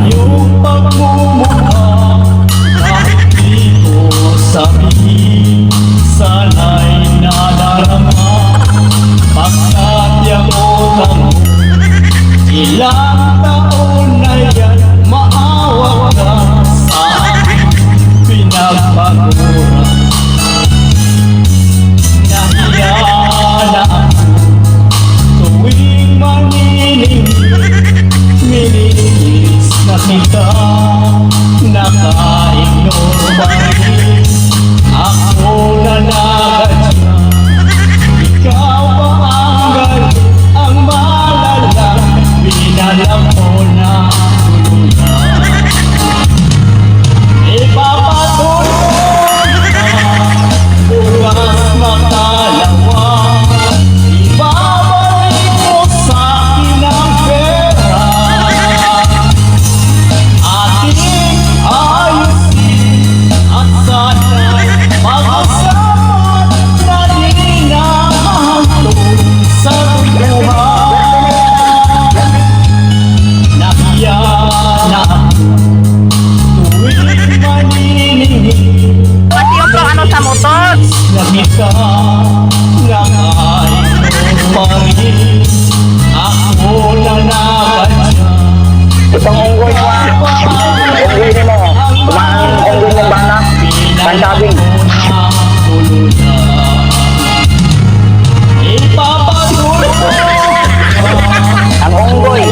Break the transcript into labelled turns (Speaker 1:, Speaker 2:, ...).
Speaker 1: iyong pagmumukha, kahit di ko sabihin, sana'y nadarama. Pagkat yung utang mo, ilang taon na yan, maawa ka sa akin, pinagpagura. Nahiya na ako tuwing manginig, mininis na kita, naka-ignore pa rin. Ako na nagadya, ikaw ba ang galing, ang malala, binalam mo na tuluyan. Ipapatuloy na bukas makalawa, ibabalik mo sa akin ang pera. Ating ayusin at sana'y mag-asawa na di nahantong sa buhay. Nahiya na ako tuwing maninindig,
Speaker 2: Pati yung pro ano sa motor.
Speaker 1: nakita nakain pa rin. Ako na nagadya,
Speaker 3: Itong unggoy mo, unggoy ni mo, kumain unggoy ng bana, pansabing.
Speaker 1: Ipapatuloy
Speaker 3: Ang unggoy,